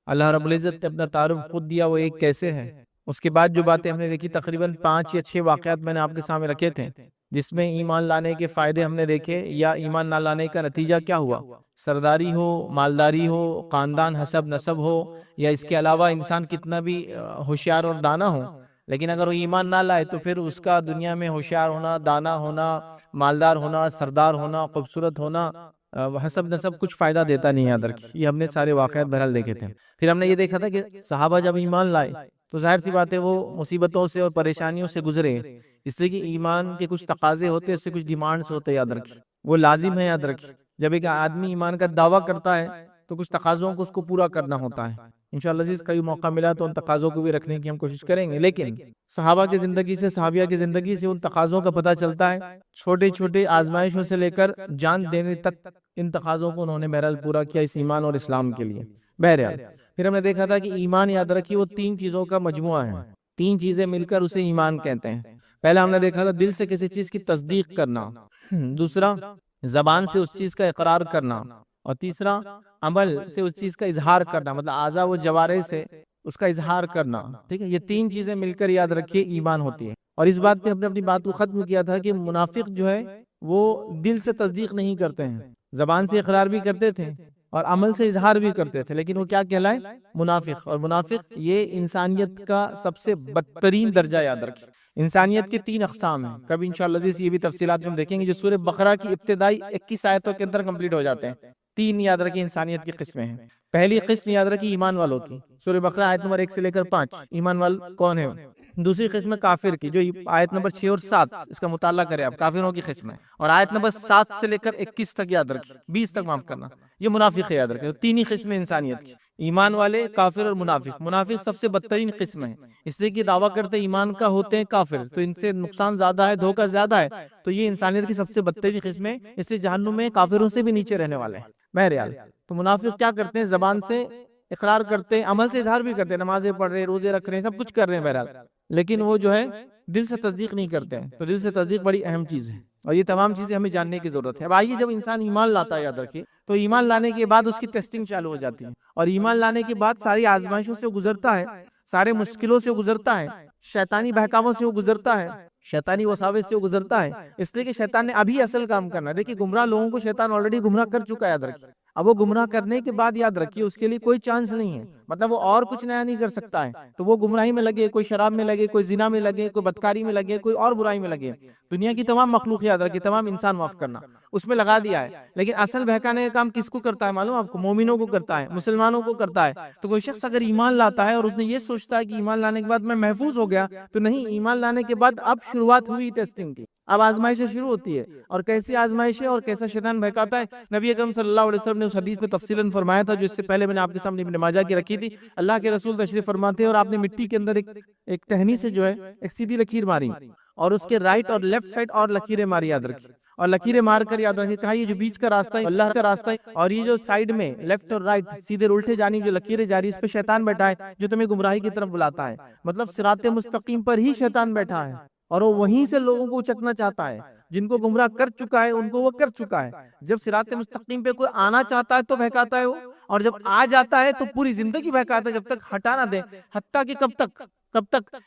اللہ رب العزت نے اپنا تعارف خود دیا، وہ ایک کیسے ہے۔ اس کے بعد جو باتیں ہم نے دیکھی، تقریباً 5 یا 6 واقعات میں نے آپ کے سامنے رکھے تھے، جس میں ایمان لانے کے فائدے ہم نے دیکھے یا ایمان نہ لانے کا نتیجہ کیا ہوا۔ سرداری ہو، مالداری ہو، خاندان حسب نسب ہو، یا اس کے علاوہ انسان کتنا بھی ہوشیار اور دانا ہو، لیکن اگر وہ ایمان نہ لائے تو پھر اس کا دنیا میں ہوشیار ہونا، دانا ہونا، مالدار ہونا، سردار ہونا، خوبصورت ہونا، حسب نسب کچھ فائدہ دیتا نہیں ہے یاد رکھیے۔ یہ ہم نے سارے واقعات بہرحال دیکھے تھے۔ پھر ہم نے یہ دیکھا تھا کہ صحابہ جب ایمان لائے تو ظاہر سی بات ہے وہ مصیبتوں سے اور پریشانیوں سے گزرے، اس لیے کہ ایمان کے کچھ تقاضے ہوتے ہیں، اس سے کچھ ڈیمانڈز ہوتے ہیں، یاد رکھیے وہ لازم ہے۔ یاد رکھیے جب ایک آدمی ایمان کا دعویٰ کرتا ہے تو کچھ تقاضوں کو اس کو پورا کرنا ہوتا ہے۔ انشاءاللہ عزیز کئی موقع ملا تو ان تقاضوں کو بھی رکھنے کی ہم کوشش کریں گے، لیکن صحابہ کی زندگی سے، صحابیہ کی زندگی سے ان تقاضوں کا پتہ چلتا ہے۔ چھوٹے چھوٹے آزمائشوں سے لے کر جان دینے تک ان تقاضوں کو انہوں نے بہرحال پورا کیا اس ایمان اور اسلام کے لیے۔ بہرحال پھر ہم نے دیکھا تھا کہ ایمان، یاد رکھیے، وہ 3 چیزوں کا مجموعہ ہے۔ 3 چیزیں مل کر اسے ایمان کہتے ہیں۔ پہلا ہم نے دیکھا تھا دل سے کسی چیز کی تصدیق کرنا، دوسرا زبان سے اس چیز کا اقرار کرنا، اور تیسرا عمل سے اس چیز کا اظہار کرنا، مطلب اعضاء و جوارح سے اس کا اظہار کرنا۔ ٹھیک ہے، یہ 3 چیزیں مل کر یاد رکھیے ایمان ہوتی ہے۔ اور اس بات پہ ہم نے اپنی بات کو ختم کیا تھا کہ منافق جو ہے وہ دل سے تصدیق نہیں کرتے ہیں، زبان سے اقرار بھی کرتے تھے اور عمل سے اظہار بھی کرتے تھے، لیکن وہ کیا کہلائے؟ منافق۔ اور منافق یہ انسانیت کا سب سے بدترین درجہ، یاد رکھیں۔ انسانیت کے 3 اقسام ہیں، کبھی انشاءاللہ عزیز یہ بھی تفصیلات میں ہم دیکھیں گے، جو سورہ بقرہ کی ابتدائی 21 آیتوں کے اندر کمپلیٹ ہو جاتے ہیں۔ 3 یاد رکھیں انسانیت کی قسمیں ہیں۔ پہلی قسم یاد رکھیں ایمان والوں کی، سورہ بقرہ آیت نمبر 1 سے لے کر 5، ایمان وال کون ہے؟ دوسری قسم کافر کی، جو آیت نمبر 6 اور 7 اس کا مطالعہ کریں آپ، کافروں کی قسم ہے، اور آیت نمبر 7 سے لے کر 21 تک یاد رکھیں، 20 تک معاف کرنا، یہ منافق ہے، یاد رکھیں۔ 3 ہی قسمیں انسانیت کی، ایمان والے، کافر اور منافق۔ منافق سب سے بدترین قسم ہے، اس لیے کہ دعویٰ کرتے ایمان کا ہوتے ہیں کافر، تو ان سے نقصان زیادہ ہے، دھوکہ زیادہ ہے، تو یہ انسانیت کی سب سے بدترین قسم ہے، اس لیے جہنم میں کافروں سے بھی نیچے رہنے والے ہیں۔ بہرحال تو منافق کیا کرتے ہیں؟ زبان سے اقرار کرتے ہیں، عمل سے اظہار بھی کرتے ہیں، نمازیں پڑھ رہے ہیں، روزے رکھ رہے ہیں، سب کچھ کر رہے ہیں بہرحال، لیکن وہ جو ہے دل سے تصدیق نہیں کرتے ہیں۔ تو دل سے تصدیق بڑی اہم چیز ہے، اور یہ تمام چیزیں ہمیں جاننے کی ضرورت ہے۔ اب آئیے، جب انسان ایمان لاتا ہے، یاد رکھیے، تو ایمان لانے کے بعد اس کی ٹیسٹنگ چالو ہو جاتی ہے، اور ایمان لانے کے بعد ساری آزمائشوں سے گزرتا ہے، سارے مشکلوں سے گزرتا ہے، شیطانی بہکاووں سے وہ گزرتا ہے، شیطانی وساوس سے وہ گزرتا ہے، اس لیے کہ شیطان نے ابھی اصل کام کرنا ہے۔ دیکھیے گمراہ لوگوں کو شیطان آلریڈی گمراہ کر چکا ہے، یاد رکھیے۔ اب وہ گمراہ کرنے کے بعد یاد رکھیے اس کے لیے کوئی چانس نہیں ہے، مطلب وہ اور کچھ نیا نہیں کر سکتا ہے، تو وہ گمراہی میں لگے، کوئی شراب میں لگے، کوئی زنا میں لگے، کوئی بدکاری میں لگے، کوئی اور برائی میں لگے، دنیا کی تمام مخلوق، یاد رکھیے تمام انسان معاف کرنا، اس میں لگا دیا ہے، لیکن اصل بہکانے کا کام کس کو کرتا ہے معلوم آپ کو؟ مومنوں کو کرتا ہے، مسلمانوں کو کرتا ہے۔ تو کوئی شخص اگر ایمان لاتا ہے اور اس نے یہ سوچتا ہے کہ ایمان لانے کے بعد میں محفوظ ہو گیا، تو نہیں، ایمان لانے کے بعد اب شروعات ہوئی ٹیسٹنگ کی، اب آزمائشیں شروع ہوتی ہے، اور کیسی آزمائشیں اور کیسا شیطان بہکاتا ہے۔ نبی اکرم صلی اللہ علیہ وسلم نے اس حدیث میں تفصیلاً فرمایا تھا، جو اس سے پہلے میں نے آپ کے سامنے ابن ماجہ کی رکھی تھی۔ اللہ کے رسول تشریف فرماتے ہیں اور آپ نے مٹی کے اندر ایک ٹہنی سے جو ہے ایک سیدھی لکیر ماری، اور اس کے رائٹ اور لیفٹ سائڈ اور لکیریں ماری، یاد رکھی، اور لکیریں مار کر یاد رکھی، کہا یہ جو بیچ کا راستہ ہے اللہ کا راستہ ہے، اور یہ جو سائیڈ میں لیفٹ اور رائٹ سیدھے الٹے جانب جو لکیریں جاری، اس پہ شیطان بیٹھا ہے جو تمہیں گمراہی کی طرف بلاتا ہے، مطلب صراط مستقیم پر ہی شیطان بیٹھا ہے، اور وہ وہیں سے لوگوں کو اچکنا چاہتا ہے، جن کو گمراہ کر چکا ہے ان کو وہ کر چکا ہے۔ جب صراط مستقیم پہ کوئی آنا چاہتا ہے تو بہکاتا ہے وہ، اور جب آ جاتا ہے تو پوری زندگی بہکاتا ہے، جب تک ہٹا نہ دے، حتیٰ کہ کب تک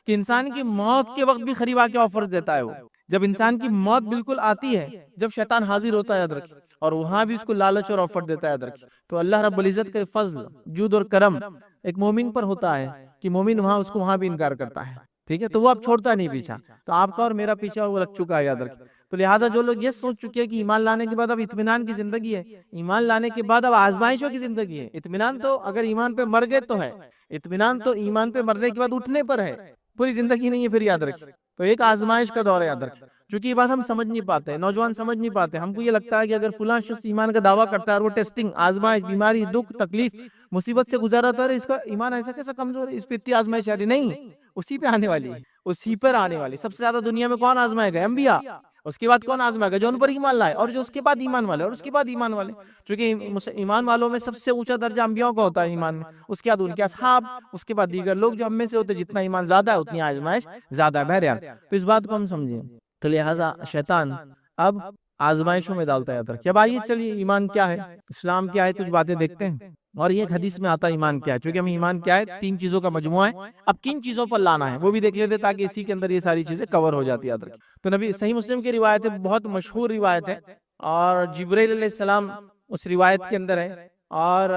کہ انسان کی موت کے وقت بھی قریب آ کے آفرز دیتا ہے وہ۔ جب انسان کی موت بالکل آتی ہے، جب شیطان حاضر ہوتا ہے، یاد رکھیں، اور وہاں بھی اس کو لالچ اور آفر دیتا ہے، یاد رکھیں۔ تو اللہ رب العزت کا فضل، جود اور کرم ایک مومن پر ہوتا ہے کہ مومن وہاں اس کو وہاں بھی انکار کرتا ہے، ٹھیک ہے، تو وہ اب چھوڑتا نہیں پیچھا، تو آپ کا اور میرا پیچھا وہ لگ چکا ہے، یاد رکھیں۔ تو لہٰذا جو لوگ یہ سوچ چکے ہیں کہ ایمان لانے کے بعد اب اطمینان کی زندگی ہے، ایمان لانے کے بعد اب آزمائشوں کی زندگی ہے، اطمینان تو اگر ایمان پہ مر گئے تو ہے، اطمینان تو ایمان پہ مرنے کے بعد اٹھنے پر ہے، پوری زندگی نہیں ہے پھر، یاد رکھیں۔ تو ایک آزمائش کا دور ہے، یاد رکھیں، چونکہ یہ بات ہم سمجھ نہیں پاتے، نوجوان سمجھ نہیں پاتے، ہم کو یہ لگتا ہے کہ اگر فلاں شخص ایمان کا دعویٰ کرتا ہے اور وہ ٹیسٹنگ، آزمائش، بیماری، دکھ، تکلیف، مصیبت سے گزارا ہے، اس کا ایمان ایسا کیسا کمزور ہے، اس پہ اتنی آزمائش آ رہی؟ نہیں، اسی پہ آنے والی ہے، اسی پر آنے والی۔ سب سے زیادہ دنیا میں کون آزمائے گا؟ انبیاء۔ اس کے بعد کون آزمائے گا؟ جو ان پر ایمان لائے، اور جو اس کے بعد ایمان والے، اور اس کے بعد ایمان والے، چونکہ ایمان والوں میں سب سے اونچا درجہ انبیاء کا ہوتا ہے ایمان میں، اس کے بعد ان کے اصحاب، اس کے بعد دیگر لوگ جو ہم میں سے ہوتے، جتنا ایمان زیادہ ہے اتنی آزمائش زیادہ ہے۔ بہرحال تو اس بات کو ہم سمجھیں، تو لہٰذا شیطان اب آزمائشوں میں ڈالتا ہے۔ اب آئیے چلیے ایمان کیا ہے، اسلام کیا ہے، کچھ باتیں دیکھتے ہیں۔ اور یہ ایک حدیث میں آتا ہے ایمان کیا ہے، چونکہ ہمیں ایمان کیا ہے 3 چیزوں کا مجموعہ ہے، اب کن چیزوں پر لانا ہے وہ بھی دیکھ لیتے تاکہ اسی کے اندر یہ ساری چیزیں کور ہو جاتی یاد رکھیں۔ تو نبی صحیح مسلم کی روایت ہے، بہت مشہور روایت ہے، اور جبرائیل علیہ السلام اس روایت کے اندر ہے، اور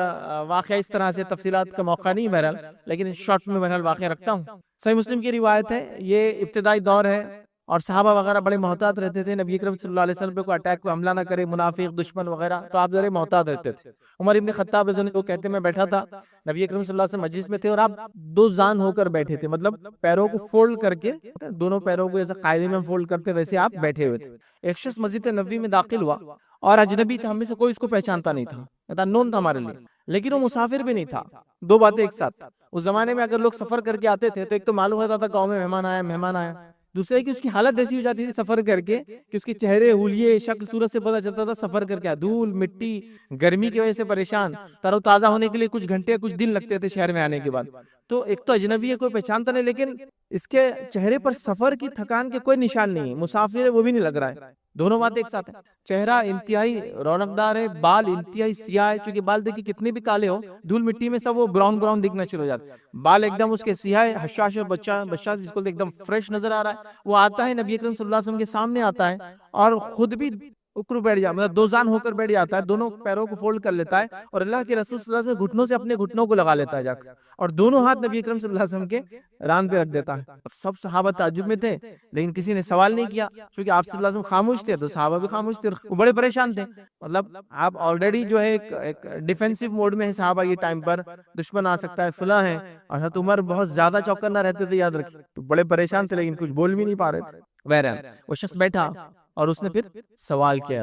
واقعہ اس طرح سے تفصیلات کا موقع نہیں بہرحال، لیکن شارٹ میں بہرحال واقعہ رکھتا ہوں۔ صحیح مسلم کی روایت ہے، یہ ابتدائی دور ہے، اور صحابہ وغیرہ بڑے محتاط رہتے تھے، نبی اکرم صلی اللہ علیہ وسلم پہ کوئی اٹیک کوئی حملہ نہ کرے، منافق دشمن وغیرہ، تو آپ ذرا محتاط رہتے تھے۔ عمر ابن خطاب رضی اللہ عنہ کو کہتے ہیں میں بیٹھا تھا، نبی اکرم صلی اللہ علیہ وسلم مجلس میں تھے، اور آپ 2 زان ہو کر بیٹھے تھے، مطلب پیروں کو فولڈ کر کے، دونوں پیروں کو جیسے قاعدے میں ہم فولڈ کرتے ویسے آپ بیٹھے ہوئے تھے۔ ایک شخص مسجد نبوی میں داخل ہوا، اور اجنبی تھا، ہم میں سے کوئی اس کو پہچانتا نہیں تھا، نون تھا ہمارے لیے، لیکن وہ مسافر بھی نہیں تھا۔ 2 باتیں ایک ساتھ، اس زمانے میں اگر لوگ سفر کر کے آتے تھے تو ایک تو معلوم ہوتا تھا گاؤں میں مہمان آیا، مہمان آیا، دوسرے کہ اس کی حالت ایسی ہو جاتی تھی سفر کر کے کہ اس کے چہرے حلیے شکل صورت سے پتہ چلتا تھا سفر کر کے دھول مٹی گرمی کی وجہ سے پریشان، تر و تازہ ہونے کے لیے کچھ گھنٹے کچھ دن لگتے تھے شہر میں آنے کے بعد۔ تو ایک تو اجنبی ہے، کوئی پہچانتا نہیں، لیکن اس کے چہرے پر سفر کی تھکان کے کوئی نشان نہیں ہے، مسافر ہے وہ بھی نہیں لگ رہا ہے، دونوں باتیں ایک ساتھ ہیں۔ چہرہ انتہائی رونقدار ہے، بال انتہائی سیاہ ہے، چونکہ بال دیکھیں کتنے بھی کالے ہو دھول مٹی میں سب وہ براؤن براؤن دکھنا شروع ہو جاتا ہے، بال ایک دم اس کے سیاہ ہے، حشاش بچہ جس کو ایک دم فریش نظر آ رہا ہے۔ وہ آتا ہے نبی اکرم صلی اللہ علیہ وسلم کے سامنے آتا ہے، اور خود بھی اکڑو بیٹھ جاتا، مطلب 2 زان ہو کر بیٹھ جاتا ہے، دونوں پیروں کو فولڈ کر لیتا ہے، اور اللہ کے رسول صلی اللہ علیہ وسلم گھٹنوں سے اپنے گھٹنوں کو لگا لیتا ہے جا کر، اور دونوں ہاتھ نبی اکرم صلی اللہ علیہ وسلم کے ران پہ رکھ دیتا ہے۔ سب صحابہ تعجب میں تھے، لیکن کسی نے سوال نہیں کیا، کیونکہ آپ صلی اللہ علیہ وسلم خاموش تھے تو صحابہ بھی خاموش تھے، وہ بڑے پریشان تھے، مطلب آپ آلریڈی جو ہے ایک ڈیفینسو موڈ میں ہے صحابہ، یہ ٹائم پر دشمن آ سکتا ہے فلاں ہے، اور حضرت عمر بہت زیادہ چوکنا رہتے تھے یاد رکھیں، تو بڑے پریشان تھے لیکن کچھ بول بھی نہیں پا رہے تھے۔ بہرحال وہ شخص بیٹھا اور اس نے پھر سوال کیا،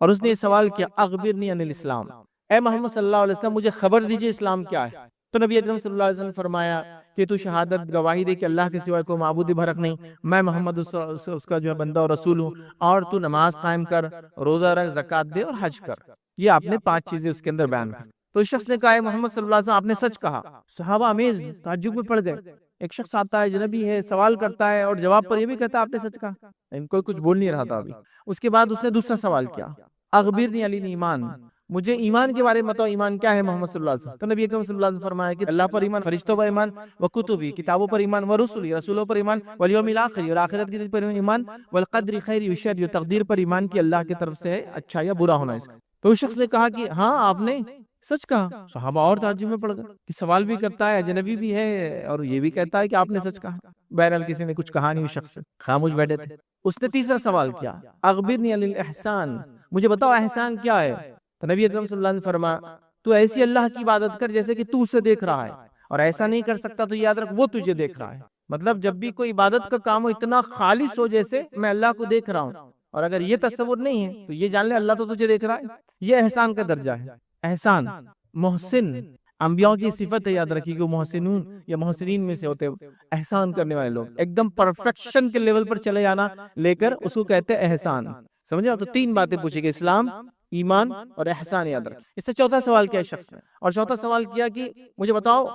اور اس نے یہ سوال کیا اخبرنی عن الاسلام، اے محمد صلی اللہ علیہ وسلم مجھے خبر دیجئے اسلام کیا ہے۔ تو نبی اکرم صلی اللہ علیہ وسلم نے فرمایا کہ تو شہادت گواہی دے کہ اللہ کے سوائے کوئی معبود برحق نہیں، میں محمد اس کا جو ہے بندہ اور رسول ہوں، اور تو نماز قائم کر، روزہ رکھ، زکوٰۃ دے اور حج کر۔ یہ آپ نے 5 چیزیں اس کے اندر بیان کی۔ تو اس شخص نے کہا اے محمد صلی اللہ علیہ وسلم آپ نے سچ کہا۔ صحابہ امیز تعجب میں پڑ گئے، ایک شخص آتا ہے اجنبی ہے، سوال کرتا ہے، اور جواب پر یہ بھی کہتا ہے آپ نے سچ کہا، لیکن کوئی کچھ بول نہیں رہا تھا ابھی۔ اس کے بعد اس نے دوسرا سوال کیا اخبرنی عن ایمان، مجھے ایمان کے بارے میں بتاؤ، ایمان کیا ہے محمد صلی اللہ علیہ وسلم۔ تو نبی اکرم صلی اللہ علیہ وسلم فرمایا کہ اللہ پر ایمان، فرشتوں پر ایمان، وکتبی کتابوں پر ایمان، ورسلی رسولوں پر ایمان، والیوم الاخر اور آخرت کے دن پر ایمان، والقدر خیر و شر تقدیر پر ایمان کی اللہ کی طرف سے ہے اچھا یا برا ہونا اس کا۔ تو اس شخص نے کہا کہ ہاں آپ نے سچ کہا۔ صحابہ اور تعجب میں پڑ گئے کہ سوال بھی کرتا ہے، اجنبی بھی ہے، اور یہ بھی کہتا ہے کہ آپ نے سچ کہا۔ بہرحال کسی نے کچھ کہا نہیں، اس شخص سے خاموش بیٹھے تھے۔ اس نے تیسرا سوال کیا اخبرنی عن الاحسان، مجھے بتاؤ احسان کیا ہے۔ تو نبی اکرم صلی اللہ علیہ وسلم فرمایا تو ایسی اللہ کی عبادت کر جیسے کہ تو اسے دیکھ رہا ہے، اور ایسا نہیں کر سکتا تو یاد رکھ وہ تجھے دیکھ رہا ہے۔ مطلب جب بھی کوئی عبادت کا کام ہو اتنا خالص ہو جیسے میں اللہ کو دیکھ رہا ہوں، اور اگر یہ تصور نہیں ہے تو یہ جان لے اللہ تو تجھے دیکھ رہا ہے۔ یہ احسان کا درجہ ہے۔ احسان محسن انبیاء کی صفت ہے، یاد رکھیے کہ وہ محسنون یا محسنین میں سے ہوتے ہیں، احسان کرنے والے لوگ، ایک دم پرفیکشن کے لیول پر چلے جانا لے کر اس کو کہتے ہیں احسان۔ سمجھے؟ تو 3 باتیں پوچھے گی، اسلام، ایمان اور احسان، یاد رکھ۔ اس سے چوتھا سوال کیا شخص نے، اور چوتھا سوال کیا کہ مجھے بتاؤ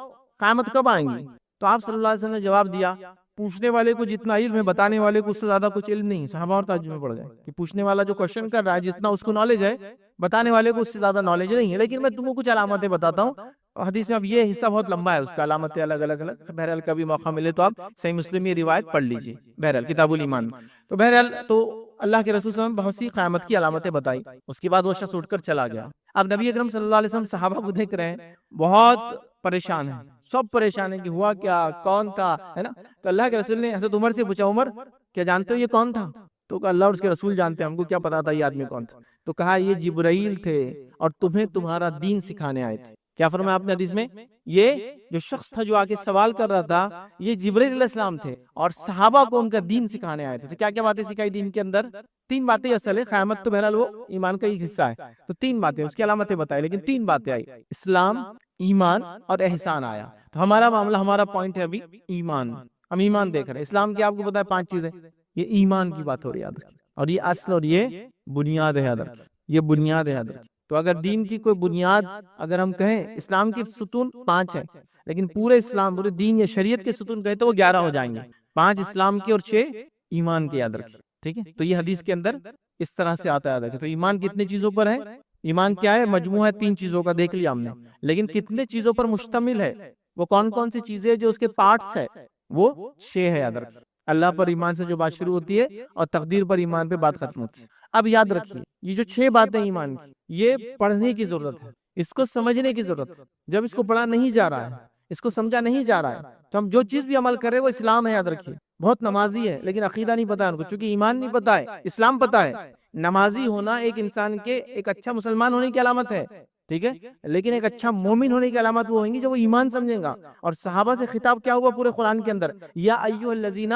قیامت کب آئیں گی۔ تو آپ صلی اللہ علیہ وسلم نے جواب دیا پوچھنے والے کو جتنا علم ہے بتانے والے کو اس سے زیادہ کچھ علم نہیں۔ صحابہ اور تعجب میں پڑ گئے کہ پوچھنے والا جو کوشچن کر رہا ہے جتنا اس کو نالج ہے، بتانے والے کو اس سے زیادہ نالج نہیں ہے، لیکن میں تم کو کچھ علامتیں بتاتا ہوں۔ حدیث میں اب یہ حصہ بہت لمبا ہے، اس کا علامتیں الگ الگ الگ، بہرحال کبھی موقع ملے تو آپ صحیح مسلم یہ روایت پڑھ لیجئے، بہرحال کتاب الایمان۔ تو بہرحال تو اللہ کے رسول صلی اللہ علیہ وسلم بہت سی قیامت کی علامتیں بتائی، اس کے بعد وہ شخص اٹھ کر چلا گیا۔ اب نبی اکرم صلی اللہ علیہ وسلم صحابہ کو دیکھ رہے ہیں، بہت پریشان ہیں، سب پریشان ہیں کہ ہوا کیا، کون تھا، ہے نا۔ تو اللہ کے رسول نے حضرت عمر سے پوچھا عمر کیا جانتے ہو یہ کون تھا؟ تو کہا اللہ اور اس کے رسول جانتے ہیں، ہم کو کیا پتا تھا یہ آدمی کون تھا۔ تو کہا یہ جبرائیل تھے اور تمہیں تمہارا دین سکھانے آئے تھے۔ کیا فرمایا آپ نے حدیث میں؟ یہ جو شخص تھا جو آگے سوال کر رہا تھا یہ جبرائیل علیہ السلام تھے، اور صحابہ کو ان کا دین سکھانے آئے تھے۔ تو کیا کیا باتیں سکھائی دین کے اندر؟ 3 باتیں اصل ہے، قیامت تو بہرحال وہ ایمان کا ایک حصہ ہے، تو 3 باتیں اس کی علامتیں بتائی، لیکن 3 باتیں آئی، اسلام، ایمان اور احسان آیا۔ تو ہمارا معاملہ، ہمارا پوائنٹ ہے ابھی ایمان، ہم ایمان دیکھ رہے ہیں۔ اسلام کی آپ کو پتا ہے 5 چیزیں، یہ ایمان کی بات ہو رہی ہے، یاد رکھیں، اور یہ اصل اور یہ بنیاد ہے، یاد رکھیں، یہ بنیاد ہے، یاد رکھیں۔ تو اگر دین کی کوئی بنیاد اگر ہم کہیں، اسلام کی ستون 5 ہیں، لیکن پورے اسلام، پورے دین یا شریعت کے ستون کہیں تو وہ 11 ہو جائیں گے، 5 اسلام کے اور 6 ایمان کے، یاد رکھیں، ٹھیک ہے۔ تو یہ حدیث کے اندر اس طرح سے آتا ہے، یاد رکھیں۔ تو ایمان کتنے چیزوں پر ہے؟ ایمان کیا ہے؟ مجموعہ ہے 3 چیزوں کا، دیکھ لیا ہم نے، لیکن کتنے چیزوں پر مشتمل ہے؟ وہ کون کون سی چیزیں جو اس کے پارٹس ہے؟ وہ 6 ہے، یاد رکھیے۔ اللہ پر ایمان سے جو بات شروع ہوتی ہے اور تقدیر پر ایمان پہ بات ختم ہوتی ہے۔ اب یاد رکھیے یہ جو 6 باتیں ایمان کی، یہ پڑھنے کی ضرورت ہے، اس کو سمجھنے کی ضرورت ہے۔ جب اس کو پڑھا نہیں جا رہا ہے، اس کو سمجھا نہیں جا رہا ہے، تو ہم جو چیز بھی عمل کر رہے ہیں وہ اسلام ہے، یاد رکھیے۔ بہت نمازی ہے لیکن عقیدہ نہیں پتا ہے ان کو، چونکہ ایمان نہیں پتا ہے، اسلام پتا ہے۔ نمازی ہونا ایک انسان کے ایک اچھا مسلمان ہونے کی علامت ہے، ٹھیک ہے، لیکن ایک اچھا مومن ہونے کی علامت وہ ہوگی جب وہ ایمان سمجھے گا۔ اور صحابہ سے خطاب کیا ہوا پورے قرآن کے اندر؟ یا ایھا الذین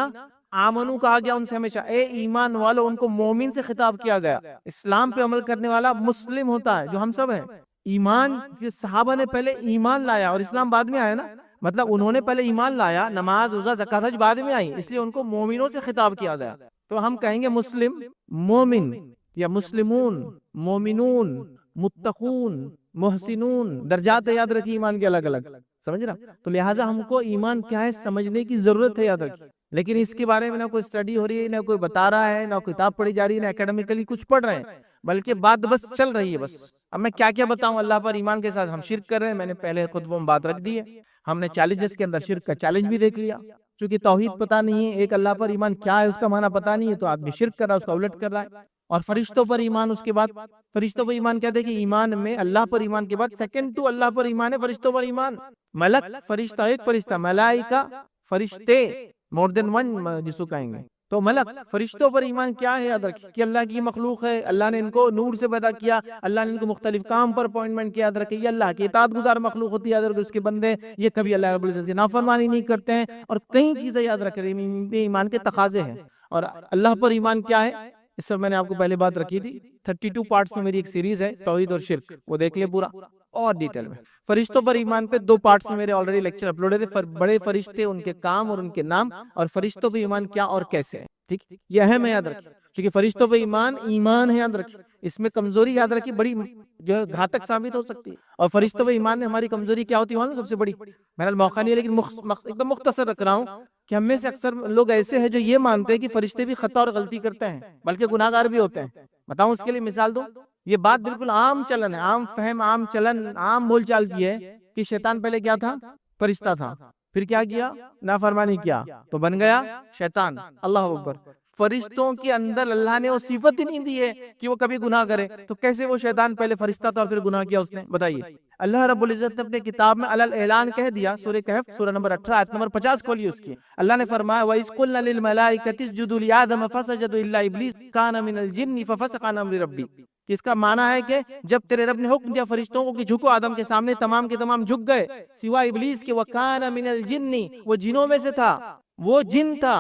آمنو کہا گیا ان سے ہمیشہ، اے ایمان والو، ان کو مومن سے خطاب کیا گیا۔ اسلام پہ عمل کرنے والا مسلم ہوتا ہے، جو ہم سب ہیں۔ ایمان، صحابہ نے پہلے ایمان لایا اور اسلام بعد میں آیا نا، مطلب انہوں نے پہلے ایمان لایا، نماز روزہ زکوٰۃ حج بعد میں آئی، اس لیے ان کو مومنوں سے خطاب کیا گیا۔ تو ہم کہیں گے مسلم، مومن، یا مسلمون، مومنون، متقون، محسنون، درجات یاد رکھیے ایمان کے الگ الگ، سمجھ رہا؟ تو لہٰذا ہم کو ایمان کیا ہے سمجھنے کی ضرورت ہے، یاد رکھیے۔ لیکن اس کے بارے میں نہ کوئی اسٹڈی ہو رہی ہے، نہ کوئی بتا رہا ہے، نہ کتاب پڑھی جا رہی ہے، نہ اکیڈمیکلی کچھ پڑھ رہے ہیں، بلکہ بات بس چل رہی ہے بس۔ اب میں کیا کیا بتاؤں اللہ پر ایمان کے ساتھ؟ ہم شرک کر رہے ہیں، میں نے پہلے خطبوں میں بات رکھ دی ہے۔ ہم نے چیلنجز کے اندر شرک کا چیلنج بھی دیکھ لیا، چونکہ توحید پتہ نہیں ہے، ایک اللہ پر ایمان کیا ہے اس کا معنی پتہ نہیں ہے، تو آدمی شرک کر رہا ہے، اس کا الٹ کر رہا ہے۔ اور فرشتوں پر ایمان، اس کے بعد فرشتوں پر ایمان کیا دیکھیں، ایمان میں اللہ پر ایمان کے بعد سیکنڈ ٹو اللہ پر ایمان ہے فرشتوں پر ایمان۔ ملک فرشتہ، ایک فرشتہ، ملائکہ فرشتے، مور دین ون جس کو کہیں گے۔ تو ملک فرشتوں پر ایمان کیا ہے؟ یاد رکھیں کہ اللہ کی مخلوق ہے، اللہ نے ان کو نور سے پیدا کیا، اللہ نے ان کو مختلف کام پر اپوائنٹمنٹ کیا، یاد رکھیں یہ اللہ کی اطاعت گزار مخلوق ہوتی ہے، یاد رکھیں اس کے بندے یہ کبھی اللہ رب العزت کی نافرمانی نہیں کرتے ہیں، اور کئی چیزیں یاد رکھ رہے ہیں، ایمان کے تقاضے ہیں۔ اور اللہ پر ایمان کیا ہے؟ اس پر میں نے آپ کو پہلے بات رکھی تھی، 32 پارٹس میں میری ایک سیریز ہے توحید اور شرک، وہ دیکھ لیں پورا اور ڈیٹیل میں۔ فرشتوں پر ایمان پہ 2 پارٹس میں میرے آلریڈی لیکچر اپلوڈ ہے، بڑے فرشتے، ان کے کام اور ان کے نام، اور فرشتوں پہ ایمان کیا اور کیسے ہے، ٹھیک، یہ اہم ہے، یاد رکھیں، کیونکہ فرشتوں پہ ایمان ہے، یاد رکھیں، اس میں کمزوری یاد رکھیں بڑی جو ہے گھاتک ثابت ہو سکتی ہے۔ اور فرشتوں پہ ایمان میں ہماری کمزوری کیا ہوتی ہے سب سے بڑی؟ میرا موقع نہیں ہے لیکن ایک دم مختصر رکھ رہا ہوں کہ ہم میں سے اکثر لوگ ایسے ہیں جو یہ مانتے ہیں کہ فرشتے بھی خطا اور غلطی کرتے ہیں، بلکہ گناہگار بھی ہوتے ہیں۔ بتاؤں اس کے لیے مثال دوں؟ یہ بات بالکل عام چلن ہے، عام فہم، عام چلن، عام بول چال کی ہے کہ شیطان پہلے کیا تھا؟ فرشتہ تھا، پھر کیا کیا؟ نافرمانی کیا تو بن گیا شیطان۔ اللہ اکبر۔ فرشتوں کے اندر اللہ نے وہ صفت ہی نہیں دی ہے کہ وہ کبھی گناہ کرے، تو کیسے وہ شیطان پہلے فرشتہ تھا اور پھر گناہ کیا اس نے؟ بتائیے۔ اللہ رب العزت نے اپنے کتاب میں علل اعلان کہہ دیا، سورہ کہف سورہ نمبر 18 آیت نمبر 50 کھولیے اس کی۔ اللہ نے فرمایا وَإِذْ قُلْنَا لِلْمَلَائِكَةِ اسْجُدُوا لِآدَمَ فَسَجَدُوا إِلَّا إِبْلِيسَ كَانَ مِنَ الْجِنِّ فَفَسَقَ عَنْ أَمْرِ رَبِّهِ، کہ اس کا معنی ہے کہ جب تیرے رب نے حکم دیا فرشتوں کو کہ جھکو آدم کے سامنے، تمام کے تمام جھک گئے سوائے ابلیس کے، وَكَانَ مِنَ الْجِنِّ، وہ جنوں میں سے تھا، وہ جن تھا،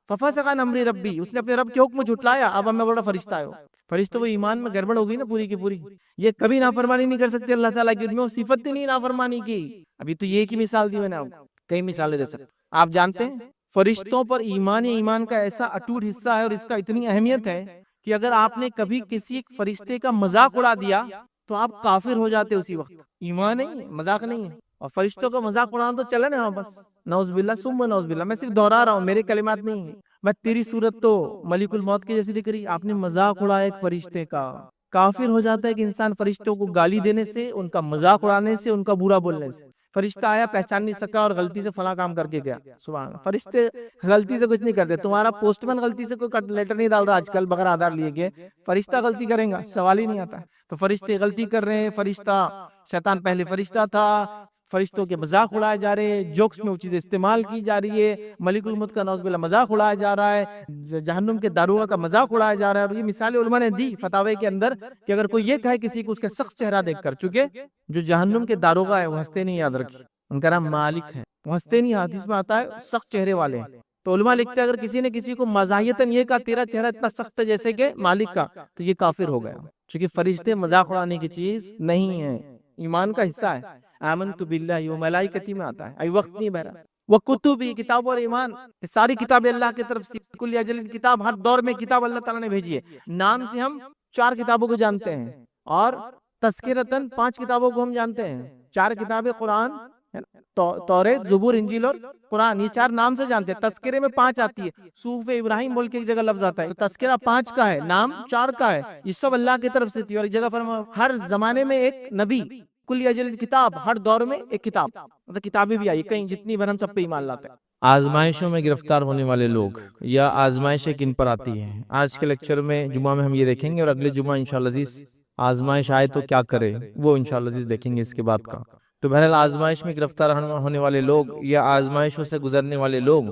فَفَسَقَ عَنْ أَمْرِ رَبِّهِ، اس نے اپنے رب کے حکم جھٹلایا، اب ہمیں بڑا فرشتہ ہے۔ فرشتوں وہ ایمان میں گڑبڑ ہو گئی نا پوری کی پوری، یہ کبھی نافرمانی نہیں کر سکتے اللہ تعالیٰ کی، ان میں وہ صفت ہی نہیں نافرمانی کی۔ ابھی تو یہ کی مثال دی میں نے آپ کو، کئی مثالیں دے سکتے۔ آپ جانتے ہیں فرشتوں پر ایمان کا ایسا اٹوٹ حصہ ہے اور اس کا اتنی اہمیت ہے کہ اگر آپ نے کبھی کسی ایک فرشتے کا مذاق اڑا دیا تو آپ کافر ہو جاتے اسی وقت۔ ایمان نہیں، مذاق نہیں ہے۔ اور فرشتوں کا مذاق اڑانا تو چلن ہے ہاں بس، نعوذ باللہ ثم نعوذ باللہ، میں صرف دہرا رہا ہوں، میرے کلمات نہیں ہیں۔ میں تیری صورت تو ملک الموت کے جیسی دکھ رہی، آپ نے مذاق اڑایا ایک فرشتے کا، کافر ہو جاتا ہے کہ انسان فرشتوں کو گالی دینے سے، ان کا مذاق اڑانے سے، ان کا برا بولنے سے۔ فرشتہ آیا پہچان نہیں سکا اور غلطی سے فلاں کام کر کے گیا، سبحان اللہ۔ فرشتے غلطی سے کچھ نہیں کرتے، تمہارا پوسٹ مین غلطی سے کوئی لیٹر نہیں ڈال رہا آج کل بغیر آدھار لیے گئے، فرشتہ غلطی کریں گا؟ سوال ہی نہیں آتا۔ تو فرشتے غلطی کر رہے ہیں، فرشتہ شیطان پہلے فرشتہ تھا، فرشتوں کے مذاق اڑائے جا رہے ہیں، جوکس میں وہ چیزیں استعمال کی جا رہی ہے، ملک الموت کا نعوذ باللہ مذاق اڑایا جا رہا ہے، جہنم کے داروغہ کا مذاق اڑایا جا رہا ہے۔ اور یہ مثالیں علماء نے دی فتاوی کے اندر کہ اگر کوئی یہ کہے کسی کو اس کا سخت چہرہ دیکھ کر، چونکہ جو جہنم کے داروغہ ہے وہ ہنستے نہیں، یاد رکھیں، ان کا نام مالک ہے، وہ ہنستے نہیں، حدیث میں آتا ہے سخت چہرے والے ہیں۔ تو علماء لکھتے ہیں اگر کسی نے کسی کو مزاحیتاً یہ کہا تیرا چہرہ اتنا سخت ہے جیسے کہ مالک کا، تو یہ کافر ہو گیا، چونکہ فرشتے مذاق اڑانے کی چیز نہیں ہے، ایمان کا حصہ ہے۔ آمنت باللہ و ملائکتی میں آتا ہے، ای وقت نہیں بہرا، وہ کتبی، کتاب اور ایمان، ساری کتابیں اللہ کی طرف سے، کل اجل کتاب، ہر دور میں کتاب اللہ تعالیٰ نے بھیجی ہے۔ نام سے ہم 4 کتابوں کو جانتے ہیں، اور تذکرتاً 5 کتابوں کو ہم جانتے ہیں۔ 4 کتابیں قرآن، توریت، زبور، انجیل اور قرآن، یہ 4 نام سے جانتے ہیں۔ تذکرے میں 5 آتی ہے، صحف ابراہیم بول کے ایک جگہ لفظ آتا ہے، تو تذکرہ 5 کا ہے، نام 4 کا ہے، یہ سب اللہ کی طرف سے تھی۔ اور ایک جگہ فرمایا ہر زمانے میں ایک نبی، کل اجل کتاب، ہر دور میں ایک کتاب، مطلب کتابیں بھی آئی کہیں، جتنی بار ہم سب پہ ایمان لاتے ہیں۔ آزمائشوں میں گرفتار ہونے والے لوگ یا آزمائشیں کن پر آتی ہیں، آج کے لیکچر میں جمعہ میں ہم یہ دیکھیں گے، اور اگلے جمعہ انشاءاللہ عزیز آزمائش آئے تو کیا کرے، وہ انشاءاللہ عزیز دیکھیں گے اس کے بعد کا۔ تو بہرحال آزمائش میں گرفتار ہونے والے لوگ یا آزمائشوں سے گزرنے والے لوگ،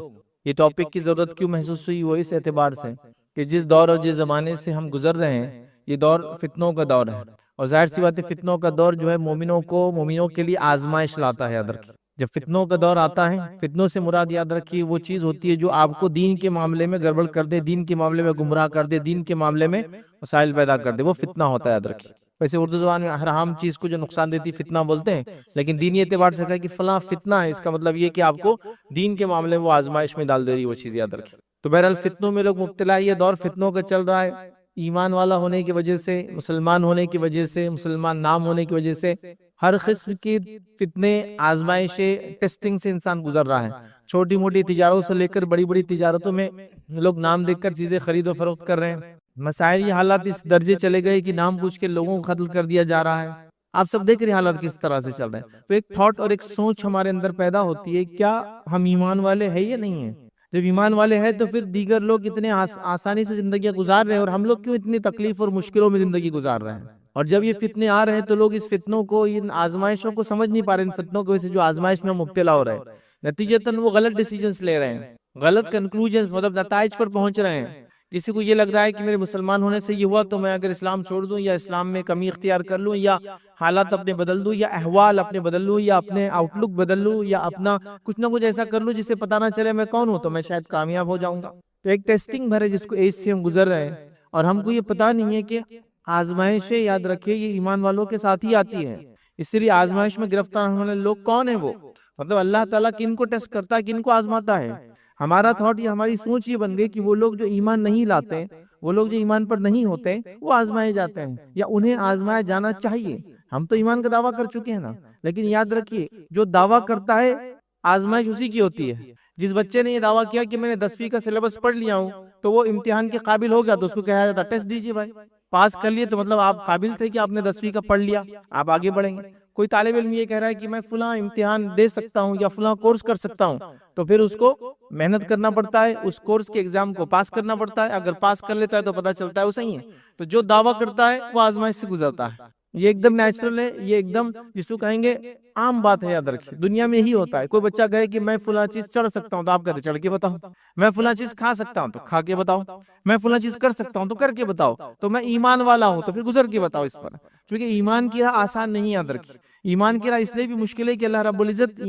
یہ ٹاپک کی ضرورت کیوں محسوس ہوئی، وہ اس اعتبار سے کہ جس دور اور جس زمانے سے ہم گزر رہے ہیں، یہ دور فتنوں کا دور ہے، اور ظاہر سی بات ہے فتنوں کا دور جو ہے مومنوں کے لیے آزمائش لاتا ہے، یاد رکھیے۔ جب فتنوں کا دور آتا ہے، فتنوں سے مراد یاد رکھیے وہ چیز ہوتی ہے جو آپ کو دین کے معاملے میں گڑبڑ کر دے، دین کے معاملے میں گمراہ کر دے، دین کے معاملے میں مسائل پیدا کر دے، وہ فتنہ ہوتا ہے، یاد رکھیے۔ ویسے اردو زبان میں ہر عام چیز کو جو نقصان دیتی فتنہ بولتے ہیں، لیکن دینی اعتبار سے کہا کہ فلاں فتنہ ہے، اس کا مطلب یہ کہ آپ کو دین کے معاملے میں وہ آزمائش میں ڈال دے رہی، وہ چیز یاد رکھیں۔ تو بہرحال فتنوں میں لوگ مبتلا، یہ دور فتنوں کا چل رہا ہے، ایمان والا ہونے کی وجہ سے، مسلمان ہونے کی وجہ سے، مسلمان نام ہونے کی وجہ سے، ہر قسم کی فتنے، آزمائشیں، ٹیسٹنگ سے انسان گزر رہا ہے۔ چھوٹی موٹی تجارتوں سے لے کر بڑی بڑی تجارتوں میں لوگ نام دیکھ کر چیزیں خرید و فروخت کر رہے ہیں۔ مسائل، یہ حالات اس درجے چلے گئے کہ نام پوچھ کے لوگوں کو قتل کر دیا جا رہا ہے۔ آپ سب دیکھ رہے حالات کس طرح سے چل رہے ہیں۔ تو ایک تھاٹ اور ایک سوچ ہمارے اندر پیدا ہوتی ہے، کیا ہم ایمان والے ہیں یا نہیں ہیں؟ جب ایمان والے ہیں تو پھر دیگر لوگ اتنے آسانی سے زندگیاں گزار رہے ہیں، اور ہم لوگ کیوں اتنی تکلیف اور مشکلوں میں زندگی گزار رہے ہیں؟ اور جب یہ فتنے آ رہے ہیں تو لوگ اس فتنوں کو، ان آزمائشوں کو سمجھ نہیں پا رہے، ان فتنوں کی وجہ سے جو آزمائش میں مبتلا ہو رہے ہیں، نتیجتاً وہ غلط ڈیسیجنز لے رہے ہیں، غلط کنکلوژنز، مطلب نتائج پر پہنچ رہے ہیں۔ کسی کو یہ لگ رہا ہے کہ میرے مسلمان ہونے سے یہ ہوا تو میں اگر اسلام چھوڑ دوں یا اسلام میں کمی اختیار کر لوں یا حالات اپنے بدل دوں یا احوال اپنے بدل لوں یا اپنے آؤٹ لک بدل لوں یا اپنا کچھ نہ کچھ ایسا کر لوں جس سے پتہ نہ چلے میں کون ہوں، تو میں شاید کامیاب ہو جاؤں گا۔ تو ایک ٹیسٹنگ بھر ہے جس کو ایج سے ہم گزر رہے ہیں، اور ہم کو یہ پتہ نہیں ہے کہ آزمائشیں، یاد رکھیے، یہ ایمان والوں کے ساتھ ہی آتی ہیں۔ اس لیے آزمائش میں گرفتار ہونے والے لوگ کون ہیں؟ وہ مطلب اللہ تعالیٰ کن کو ٹیسٹ کرتا ہے، کن کو آزماتا ہے۔ ہمارا تھاٹ، یہ ہماری سوچ یہ بن گئی کہ وہ لوگ جو ایمان نہیں لاتے، وہ لوگ جو ایمان پر نہیں ہوتے، وہ آزمائے جاتے ہیں یا انہیں آزمایا جانا چاہیے۔ ہم تو ایمان کا دعویٰ کر چکے ہیں نا، لیکن یاد رکھیے جو دعویٰ کرتا ہے آزمائش اسی کی ہوتی ہے۔ جس بچے نے یہ دعویٰ کیا کہ میں نے 10ویں کا سلیبس پڑھ لیا ہوں تو وہ امتحان کے قابل ہو گیا، تو اس کو کہا جاتا ٹیسٹ دیجیے بھائی، پاس کر لیے تو مطلب آپ قابل تھے کہ آپ نے 10ویں کا پڑھ لیا، آپ آگے بڑھیں گے۔ کوئی طالب علم یہ کہہ رہا ہے کہ میں فلاں امتحان دے سکتا ہوں یا فلاں کورس کر سکتا ہوں، تو پھر اس کو محنت کرنا پڑتا ہے، اس کورس کے ایگزام کو پاس کرنا پڑتا ہے، اگر پاس کر لیتا ہے تو پتہ چلتا ہے وہ صحیح ہے۔ تو جو دعویٰ کرتا ہے وہ آزمائش سے گزرتا ہے، یہ ایک دم نیچرل ہے، یہ ایک دم جس کو کہیں گے عام بات ہے، یاد رکھیں دنیا میں یہی ہوتا ہے۔ کوئی بچہ کہے کہ میں فلاں چیز چڑھ سکتا ہوں تو آپ کہتے چڑھ کے بتاؤ، میں فلاں چیز کھا سکتا ہوں تو کھا کے بتاؤ، میں فلاں چیز کر سکتا ہوں تو کر کے بتاؤ، تو میں ایمان والا ہوں تو پھر گزر کے بتاؤ اس پر۔ کیونکہ ایمان کی راہ آسان نہیں، یاد رکھیں، ایمان کی راہ اس لیے بھی مشکل ہے کہ اللہ رب العزت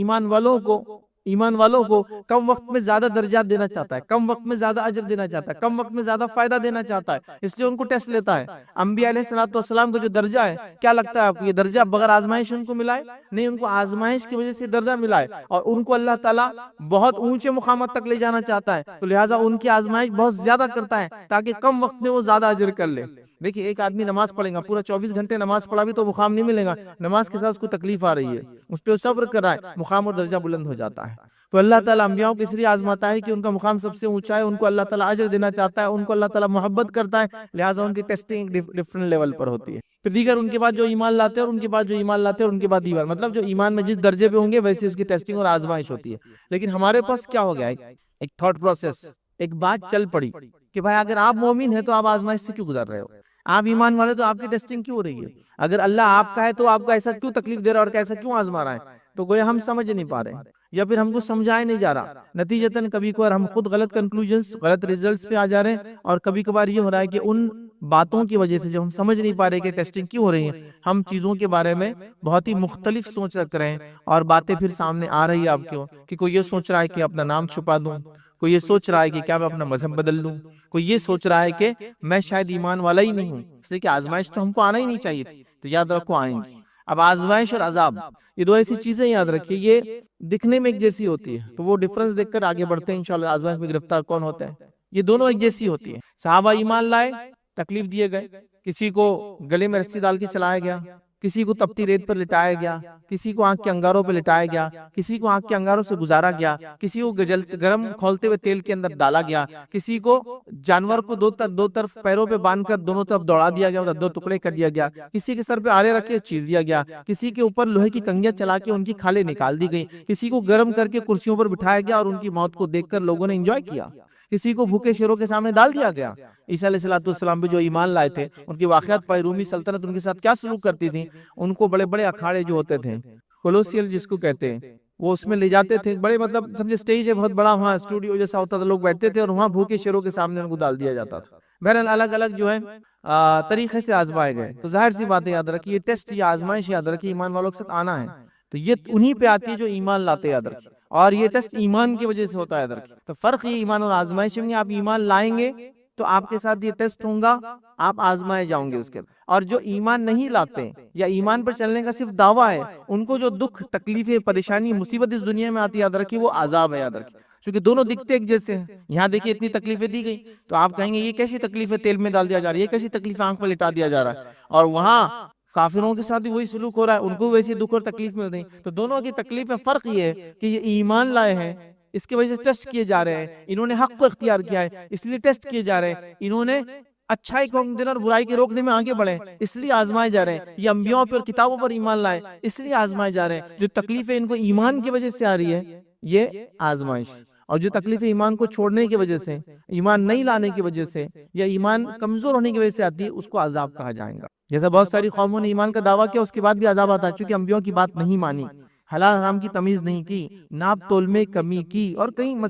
ایمان والوں کو کم وقت میں زیادہ درجات دینا چاہتا ہے، کم وقت میں زیادہ اجر دینا چاہتا ہے، کم وقت میں زیادہ فائدہ دینا چاہتا ہے، اس لیے ان کو ٹیسٹ لیتا ہے۔ انبیاء علیہ السلام کا جو درجہ ہے، کیا لگتا ہے آپ کو یہ درجہ بغیر آزمائش ان کو ملا ہے؟ نہیں، ان کو آزمائش کی وجہ سے درجہ ملا ہے، اور ان کو اللہ تعالیٰ بہت اونچے مقامات تک لے جانا چاہتا ہے، تو لہٰذا ان کی آزمائش بہت زیادہ کرتا ہے تاکہ کم وقت میں وہ زیادہ اجر کر لے۔ دیکھیں ایک آدمی نماز پڑھے گا، پورا 24 گھنٹے نماز پڑھا بھی تو مقام نہیں ملے گا، نماز کے ساتھ اس کو تکلیف آ رہی ہے، اس پہ وہ صبر کر رہا ہے، مقام اور درجہ بلند ہو جاتا ہے۔ تو اللہ تعالیٰ انبیاء کو اس لیے آزماتا ہے کہ ان کا مقام سب سے اونچا ہے، ان کو اللہ تعالیٰ اجر دینا چاہتا ہے، ان کو اللہ تعالیٰ محبت کرتا ہے، لہٰذا ان کی ٹیسٹنگ ڈفرنٹ لیول پر ہوتی ہے۔ پھر دیگر ان کے بعد جو ایمان لاتے ہیں اور ان کے بعد جو ایمان لاتے ہیں اور ان کے بعد دیگر، مطلب جو ایمان میں جس درجے پہ ہوں گے ویسے اس کی ٹیسٹنگ اور آزمائش ہوتی ہے۔ لیکن ہمارے پاس کیا ہو گیا، ایک تھاٹ پروسیس، ایک بات چل پڑی کہ بھائی اگر آپ مومن ہیں تو آپ آزمائش سے کیوں گزر رہے ہو، آپ ایمان والے تو آپ کی ٹیسٹنگ کیوں ہو رہی ہے؟ اگر اللہ آپ کا ہے تو آپ کو ایسا کیوں تکلیف دے رہا ہے اور ایسا کیوں آزما رہا ہے؟ تو گویا ہم سمجھ نہیں پا رہے ہیں یا پھر ہم کو سمجھایا نہیں جا رہا، نتیجتاً کبھی کبھار ہم خود غلط کنکلوژنز، غلط ریزلٹس پہ آ جا رہے ہیں، اور کبھی کبھار یہ ہو رہا ہے کہ ان باتوں کی وجہ سے جو ہم سمجھ نہیں پا رہے کہ ٹیسٹنگ کیوں ہو رہی ہے، ہم چیزوں کے بارے میں بہت ہی مختلف سوچ رکھ رہے ہیں، اور باتیں پھر سامنے آ رہی ہے آپ کو کہ کوئی یہ سوچ رہا ہے کہ اپنا نام چھپا دوں، کوئی یہ سوچ رہا ہے کہ کیا میں اپنا مذہب بدل لوں، کوئی یہ سوچ رہا ہے کہ میں شاید ایمان والا ہی نہیں ہوں، اس لیے کہ آزمائش تو ہم کو آنا ہی نہیں چاہیے تھی، تو یاد رکھو آئیں گی۔ اب آزمائش اور عذاب، یہ دو ایسی چیزیں یاد رکھیے، یہ دکھنے میں ایک جیسی ہوتی ہے، تو وہ ڈفرنس دیکھ کر آگے بڑھتے ہیں انشاءاللہ۔ آزمائش میں گرفتار کون ہوتا ہے؟ یہ دونوں ایک جیسی ہوتی ہے۔ صحابہ ایمان لائے، تکلیف دیے گئے، کسی کو گلے میں رسی ڈال کے چلایا گیا، کسی کو تپتی ریت پر لٹایا گیا، کسی کو آنکھ کے انگاروں پہ لٹایا گیا، کسی کو آنکھ کے انگاروں سے گزارا گیا، کسی کو گرم کھولتے ہوئے تیل کے اندر ڈالا گیا، کسی کو جانور کو دو طرف پیروں پہ باندھ کر دونوں طرف دوڑا دیا گیا، دو ٹکڑے کر دیا گیا، کسی کے سر پہ آرے رکھ کے چیر دیا گیا، کسی کے اوپر لوہے کی کنگیاں چلا کے ان کی کھالیں نکال دی گئی، کسی کو گرم کر کے کرسیوں پر بٹھایا گیا اور ان کی موت کو دیکھ کر لوگوں نے انجوائے کیا، کسی کو بھوکے شیروں کے سامنے ڈال دیا گیا۔ عیسیٰ علیہ السلام پہ جو ایمان لائے تھے ان کی واقعات پائی، رومی سلطنت ان کے ساتھ کیا سلوک کرتی تھی، ان کو بڑے بڑے اکھاڑے جو ہوتے تھے، کولوسیل جس کو کہتے ہیں، وہ اس میں لے جاتے تھے، بڑے مطلب سمجھے سٹیج ہے بہت بڑا، وہاں اسٹوڈیو جیسا ہوتا تھا، لوگ بیٹھتے تھے اور وہاں بھوکے شیروں کے سامنے ان کو ڈال دیا جاتا تھا۔ بہرحال الگ الگ جو ہے طریقے سے آزمائے گئے، تو ظاہر سی بات ہے، یاد رکھیے یہ ٹیسٹ، یہ آزمائش یاد رکھیے ایمان والوں کے ساتھ آنا ہے، تو یہ انہی پہ آتی ہے جو ایمان لاتے، یاد رکھیے، اور یہ ٹیسٹ ایمان کی وجہ سے ہوتا ہے، یاد رکھیے۔ تو فرق یہ ایمان اور آزمائش میں، آپ ایمان لائیں گے تو آپ کے ساتھ یہ ٹیسٹ ہوگا، آپ آزمائے جاؤں گے اس کے، اور جو ایمان نہیں لاتے یا ایمان پر چلنے کا صرف دعویٰ ہے، ان کو جو دکھ، تکلیفیں، پریشانی، مصیبت اس دنیا میں آتی ہے، یاد رکھیے وہ عذاب ہے، یاد رکھیے، کیونکہ دونوں دکھتے ایک جیسے ہیں۔ یہاں دیکھیے اتنی تکلیفیں دی گئی، تو آپ کہیں گے یہ کیسی تکلیفیں تیل میں ڈال دیا جا رہا ہے، یہ کیسی تکلیفیں آنکھ میں لٹا دیا جا رہا ہے، اور وہاں کافروں کے ساتھ بھی وہی سلوک ہو رہا ہے، ان کو ویسی دکھ اور تکلیف مل رہی، تو دونوں کی تکلیف میں فرق یہ ہے کہ یہ ایمان لائے ہیں، اس کی وجہ سے ٹیسٹ کیے جا رہے ہیں، انہوں نے حق کو اختیار کیا ہے اس لیے ٹیسٹ کیے جا رہے ہیں، انہوں نے اچھائی کو دینا اور برائی کے روکنے میں آگے بڑھے اس لیے آزمائے جا رہے ہیں، یہ انبیاء پر کتابوں پر ایمان لائے اس لیے آزمائے جا رہے ہیں، جو تکلیفیں ان کو ایمان کی وجہ سے آ رہی ہے یہ آزمائش، اور جو تکلیفیں ایمان کو چھوڑنے کی وجہ سے، ایمان نہیں لانے کی وجہ سے، یا ایمان کمزور ہونے کی وجہ سے آتی ہے، اس کو عذاب کہا جائے گا۔ جیسا بہت ساری قوموں نے ایمان کا دعویٰ کیا، اس کے بعد بھی عذاب آتا ہے، چونکہ انبیاء کی بات نہیں مانی، حلال حرام کی تمیز نہیں کی، ناپ تول میں کمی کی، اور کہیں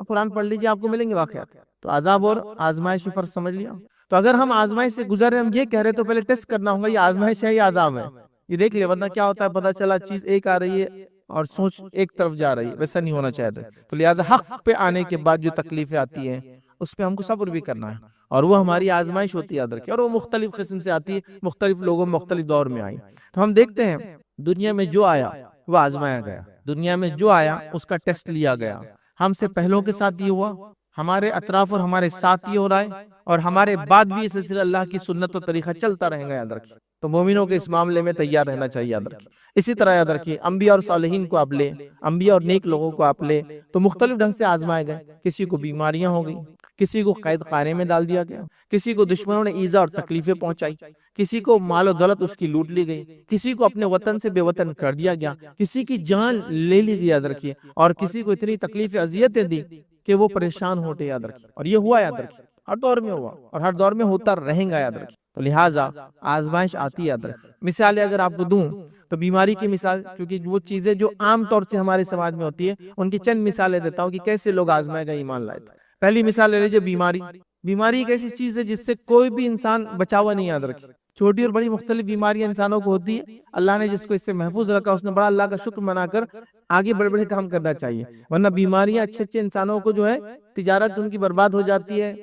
قرآن پڑھ لیجئے آپ کو ملیں گے واقعات، تو عذاب اور آزمائش میں فرق سمجھ لیا۔ تو اگر ہم آزمائش سے گزر رہے ہیں، ہم یہ کہہ رہے تو پہلے ٹیسٹ کرنا ہوگا یہ آزمائش ہے یا عذاب ہے، یہ دیکھ لیں، ورنہ کیا ہوتا ہے پتہ چلا چیز ایک آ رہی ہے اور سوچ ایک طرف جا رہی ہے، ویسا نہیں ہونا چاہتے۔ تو لہٰذا حق پہ آنے کے بعد جو تکلیفیں آتی ہیں اس پہ ہم کو صبر بھی کرنا ہے، اور وہ ہماری آزمائش ہوتی ہے، یاد رکھیں، اور وہ مختلف قسم سے آتی ہے، مختلف لوگوں مختلف دور میں آئی۔ تو ہم دیکھتے ہیں دنیا میں جو آیا وہ آزمایا گیا، دنیا میں جو آیا اس کا ٹیسٹ لیا گیا، ہم سے پہلوں کے ساتھ یہ ہوا، ہمارے اطراف اور ہمارے ساتھ یہ ہو رہا ہے، اور ہمارے بعد بھی یہ سلسلہ اللہ کی سنت و طریقہ چلتا رہے گا، یاد رکھیے۔ تو مومنوں کے اس معاملے میں تیار رہنا چاہیے، یاد رکھیے۔ اسی طرح یاد رکھیے انبیاء اور صالحین کو آپ لیں، انبیاء اور نیک لوگوں کو آپ لیں تو مختلف ڈھنگ سے آزمائے گئے، کسی کو بیماریاں ہو گئی، کسی کو قید خانے میں ڈال دیا گیا، کسی کو دشمنوں نے ایذا اور تکلیفیں پہنچائی، کسی کو مال و دولت اس کی لوٹ لی گئی، کسی کو اپنے وطن سے بے وطن کر دیا گیا، کسی کی جان لے لی گئی، یاد رکھیے، اور کسی کو اتنی تکلیفیں اذیتیں دی کہ وہ پریشان ہوتے، یاد رکھیے، اور یہ ہوا، یاد رکھیے، ہر دور میں ہوا اور ہر دور میں ہوتا رہے گا، یاد رکھیے۔ تو لہٰذا آزمائش آتی ہے، یاد رکھیے۔ مثالیں اگر آپ کو دوں تو بیماری کی مثال، چونکہ وہ چیزیں جو عام طور سے ہمارے سماج میں ہوتی ہے ان کی چند مثالیں دیتا ہوں کہ کیسے لوگ آزمائے گئے، ایمان لائے تھے۔ پہلی مثال لے لیجیے بیماری۔ بیماری ایک ایسی چیز ہے جس سے کوئی بھی انسان بچا ہوا نہیں، یاد رکھیے۔ چھوٹی اور بڑی مختلف بیماریاں انسانوں کو ہوتی ہے، اللہ نے جس کو اس سے محفوظ رکھا اس نے بڑا اللہ کا شکر منا کر آگے بڑے بڑے کام کرنا چاہیے، ورنہ بیماریاں اچھے اچھے انسانوں کو جو ہے تجارت ان کی برباد ہو جاتی ہے،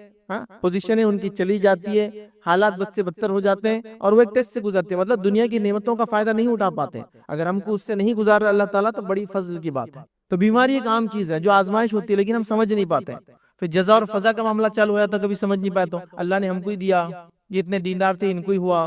پوزیشنیں ان کی چلی جاتی ہے، حالات بد سے بدتر ہو جاتے ہیں، اور وہ ایک ٹیسٹ سے گزرتے ہیں، مطلب دنیا کی نعمتوں کا فائدہ نہیں اٹھا پاتے۔ اگر ہم کو اس سے نہیں گزار رہا اللہ تعالیٰ تو بڑی فضل کی بات ہے۔ تو بیماری ایک عام چیز ہے جو آزمائش ہوتی ہے، لیکن ہم سمجھ نہیں پاتے۔ پھر جزا اور فضا کا معاملہ چالو ہوا تھا، کبھی سمجھ نہیں پایا تو اللہ نے ہم کو ہی دیا، یہ اتنے دیندار تھے ان کو ہی ہوا،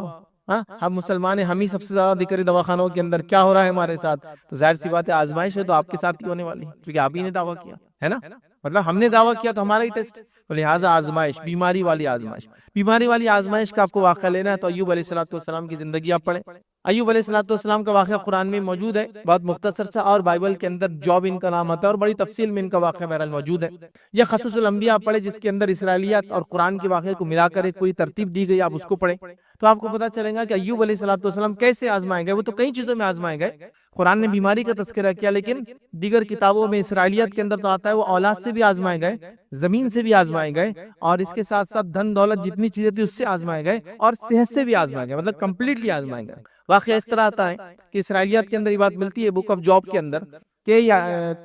ہم مسلمان ہیں، ہم ہی سب سے زیادہ دکھ رہے دواخانوں کے اندر، کیا ہو رہا ہے ہمارے ساتھ؟ تو ظاہر سی بات ہے آزمائش ہے تو آپ کے ساتھ ہی ہونے والی، کیونکہ آپ ہی نے دعویٰ کیا ہے نا، مطلب ہم نے دعویٰ کیا تو ہمارا ہی ٹیسٹ، تو لہٰذا آزمائش، بیماری والی آزمائش، بیماری والی آزمائش کا آپ کو واقعہ لینا ہے تو ایوب علیہ السلام کی زندگی آپ پڑھیں۔ ایوب علیہ السلام کا واقعہ قرآن میں موجود ہے، بہت مختصر سا، اور بائبل کے اندر جوب ان کا نام آتا ہے، اور بڑی تفصیل میں ان کا واقعہ بہرحال موجود ہے۔ یہ قصص الانبیاء پڑھے جس کے اندر اسرائیلیات اور قرآن کے واقعے کو ملا کر ایک پوری ترتیب دی گئی، آپ اس کو پڑھیں تو آپ کو پتہ چلے گا کہ ایوب علیہ السلام کیسے آزمائے گئے۔ وہ تو کئی چیزوں میں آزمائے گئے، قرآن نے بیماری کا تذکرہ کیا، لیکن دیگر کتابوں میں اسرائیلیات کے اندر تو آتا ہے وہ اولاد سے بھی آزمائے گئے، زمین سے بھی آزمائے گئے، اور اس کے ساتھ ساتھ دھن دولت جتنی چیزیں تھی اس سے آزمائے گئے، اور صحت سے بھی آزمائے گئے، مطلب کمپلیٹلی آزمائے گئے۔ واقعہ اس طرح آتا ہے کہ اسرائیلیات کے اندر یہ بات ملتی ہے بک آف جاب کے اندر کہ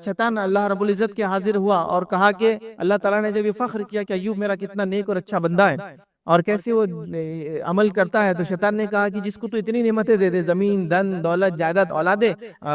شیطان اللہ رب العزت کے حاضر ہوا اور کہا کہ اللہ تعالیٰ نے جب یہ فخر کیا کہ ایوب میرا کتنا نیک اور اچھا بندہ ہے اور کیسے وہ عمل کرتا ہے، تو شیطان نے کہا کہ جس کو تو اتنی نعمتیں دے دے، زمین، دھن، دولت، جائیداد، اولادیں،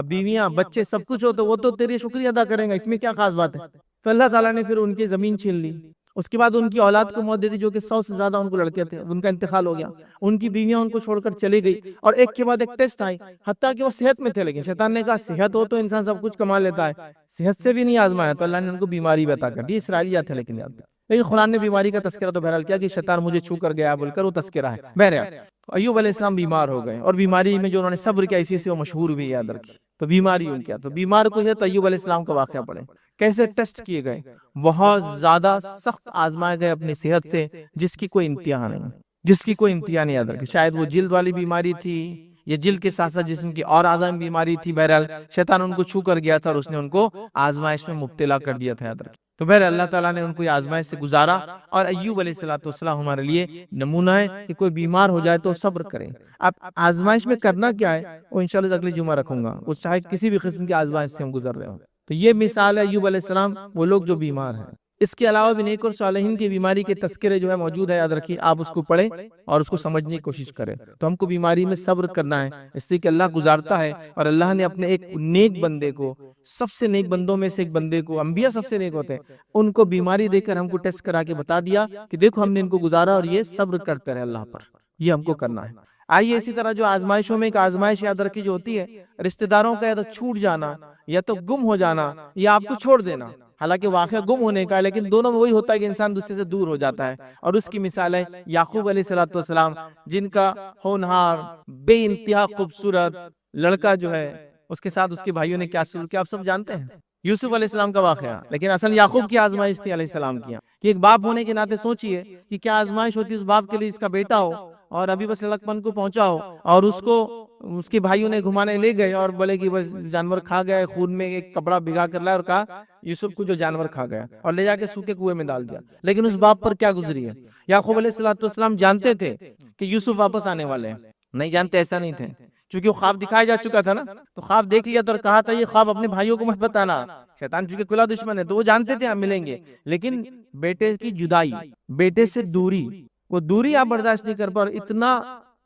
بیویاں، بچے، سب کچھ ہو، تو وہ تو تیری شکریہ ادا کریں گا، اس میں کیا خاص بات ہے؟ تو اللہ تعالیٰ نے پھر ان کی زمین چھین لی اس کے بعد ان کی اولاد کو موت دے دی، جو کہ 100 سے زیادہ ان کو لڑکے تھے، ان کا انتقال ہو گیا، ان کی بیویاں ان کو چھوڑ کر چلی گئی، اور ایک کے بعد ایک ٹیسٹ آئی، حتیٰ کہ وہ صحت میں تھے، لیکن شیطان نے کہا صحت ہو تو انسان سب کچھ کما لیتا ہے، صحت سے بھی نہیں آزمایا تو اللہ نے ان کو بیماری بھی عطا کر دی۔ اسرائیلیات تھے لیکن یاد، لیکن قرآن نے بیماری کا تذکرہ تو بہرحال کیا کہ شیطان مجھے چھو کر گیا بول کر وہ تذکرہ ہے۔ بہرحال ایوب علیہ السلام بیمار ہو گئے، اور بیماری میں جو انہوں نے صبر کیا اسی سے وہ مشہور بھی یاد رکھی، تو بیماری ان کیا، تو بیمار کو ہے تو ایوب علیہ السلام کا واقعہ پڑھے، کیسے ٹیسٹ کیے گئے، بہت زیادہ سخت آزمائے گئے اپنی صحت سے، جس کی کوئی انتہا نہیں، جس کی کوئی انتہا نہیں یاد رکھی، شاید وہ جلد والی بیماری تھی یا جلد کے ساتھ ساتھ جسم کی اور اعضاء میں بیماری تھی، بہرحال شیطان ان کو چھو کر گیا تھا اور اس نے ان کو آزمائش میں مبتلا کر دیا تھا، یاد رکھی۔ تو بہرحال اللہ تعالیٰ نے ان کو یہ آزمائش سے گزارا، اور ایوب علیہ السلام ہمارے لیے نمونہ ہے کہ کوئی بیمار ہو جائے تو صبر کریں۔ اب آزمائش میں کرنا کیا ہے وہ انشاءاللہ اگلی جمعہ رکھوں گا، اس چاہے کسی بھی قسم کی آزمائش سے ہم گزر رہے ہوں، تو یہ مثال ہے ایوب علیہ السلام، وہ لوگ جو بیمار ہیں۔ اس کے علاوہ بھی نیک اور صالحین کی بیماری کے تذکرے جو ہے موجود ہے، یاد رکھیے، آپ اس کو پڑھیں اور اس کو سمجھنے کی کوشش کریں۔ تو ہم کو بیماری میں صبر کرنا ہے، اس لیے کہ اللہ گزارتا ہے، اور اللہ نے اپنے ایک نیک بندے کو، سب سے نیک بندوں میں سے ایک بندے کو، انبیاء سب سے نیک ہوتے ہیں، ان کو بیماری دے کر ہم کو ٹیسٹ کرا کے بتا دیا کہ دیکھو ہم نے ان کو گزارا اور یہ صبر کرتے رہے اللہ پر، یہ ہم کو کرنا ہے۔ آئیے اسی طرح جو آزمائشوں میں ایک آزمائش یاد رکھی جو ہوتی ہے رشتہ داروں کا یا تو چھوٹ جانا یا تو گم ہو جانا یا آپ کو چھوڑ دینا، حالانکہ واقعہ گم ہونے کا ہے، لیکن دونوں میں وہی ہوتا ہے کہ انسان دوسرے سے دور ہو جاتا ہے، اور اس کی مثال ہے یعقوب علیہ السلام، جن کا ہونہار بے انتہا خوبصورت لڑکا جو ہے، اس کے ساتھ اس کے بھائیوں نے کیا سلوک کیا آپ سب جانتے ہیں، یوسف علیہ السلام کا واقعہ، لیکن اصل یعقوب کی آزمائش تھی علیہ السلام کی، کہ ایک باپ ہونے کے ناطے سوچئے کہ کیا آزمائش ہوتی ہے اس باپ کے لیے، اس کا بیٹا ہو اور ابھی بس لڑکپن کو پہنچا ہو، اور اس کو اس کے بھائیوں نے گھمانے لے گئے اور بولے کہ بس جانور کھا گیا، خون میں ایک کپڑا بھگا کر لائے اور کہا یوسف کو جو جانور کھا گیا، اور لے جا کے سوکھے کنویں میں ڈال دیا، لیکن اس باپ پر کیا گزری ہے۔ یعقوب علیہ السلام جانتے تھے کہ یوسف واپس آنے والے ہیں، نہیں جانتے ایسا نہیں تھے، چونکہ وہ خواب دکھایا جا چکا تھا نا، تو خواب دیکھ لیا تو اور کہا تھا یہ خواب اپنے بھائیوں کو مت بتانا، شیطان چونکہ کھلا دشمن ہے تو وہ جانتے تھے ہم ملیں گے، لیکن بیٹے کی جدائی، بیٹے سے دوری، وہ دوری آپ برداشت نہیں کر پا،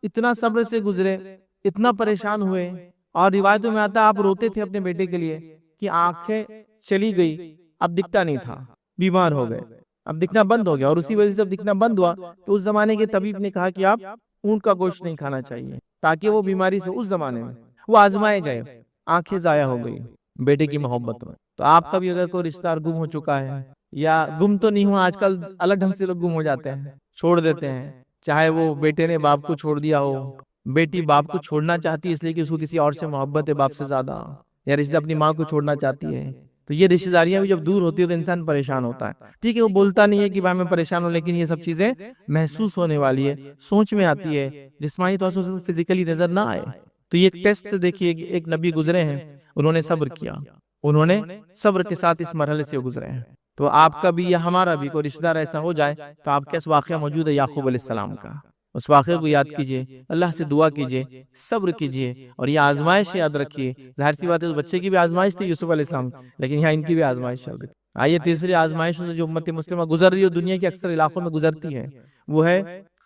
اتنا صبر سے گزرے، اتنا پریشان ہوئے، اور روایتوں میں آتا آپ روتے تھے اپنے بیٹے کے لیے کہ آنکھیں چلی گئی، اب دکھتا نہیں تھا، بیمار ہو گئے، اب دکھنا بند ہو گیا، اور اسی وجہ سے اب دکھنا بند ہوا تو اس زمانے کے طبیب نے کہا کہ آپ اونٹ کا گوشت نہیں کھانا چاہیے، تاکہ وہ بیماری سے، اس زمانے میں وہ آزمائے گئے، آنکھیں ضائع ہو گئی بیٹے کی محبت میں۔ تو آپ کا بھی اگر کوئی رشتہ دار گم ہو چکا ہے، یا گم تو نہیں ہوا، آج کل الگ ڈھنگ سے لوگ گم ہو جاتے ہیں، چھوڑ دیتے ہیں، چاہے وہ بیٹے نے باپ کو چھوڑ دیا ہو، بیٹی باپ کو چھوڑنا چاہتی ہے اس لیے کہ اس کو کسی اور سے محبت ہے باپ سے زیادہ، یا رشتہ اپنی ماں کو چھوڑنا چاہتی ہے، تو یہ رشتہ داریاں بھی جب دور ہوتی ہے تو انسان پریشان ہوتا ہے۔ ٹھیک ہے وہ بولتا نہیں ہے کہ بھائی میں پریشان ہوں، لیکن یہ سب چیزیں محسوس ہونے والی ہے، سوچ میں آتی ہے، جسمانی طور سے فزیکلی نظر نہ آئے۔ تو یہ ایک ٹیسٹ سے دیکھیے کہ ایک نبی گزرے ہیں، انہوں نے صبر کیا، انہوں نے صبر کے ساتھ اس مرحلے سے گزرے ہیں۔ تو آپ کا بھی یا ہمارا بھی کوئی رشتہ دار ایسا ہو جائے تو آپ کے اس واقعہ موجود ہے یعقوب علیہ السلام کا، اس واقعے کو یاد کیجئے، اللہ سے دعا کیجئے، صبر کیجئے، اور یہ آزمائش یاد رکھیے، ظاہر سی بات ہے اس بچے کی بھی آزمائش تھی یوسف علیہ السلام، لیکن یہاں ان کی بھی آزمائش چل رہی تھی۔ آئیے تیسری آزمائش سے جو امت مسلمہ گزر رہی ہے، دنیا کے اکثر علاقوں میں گزرتی ہے، وہ ہے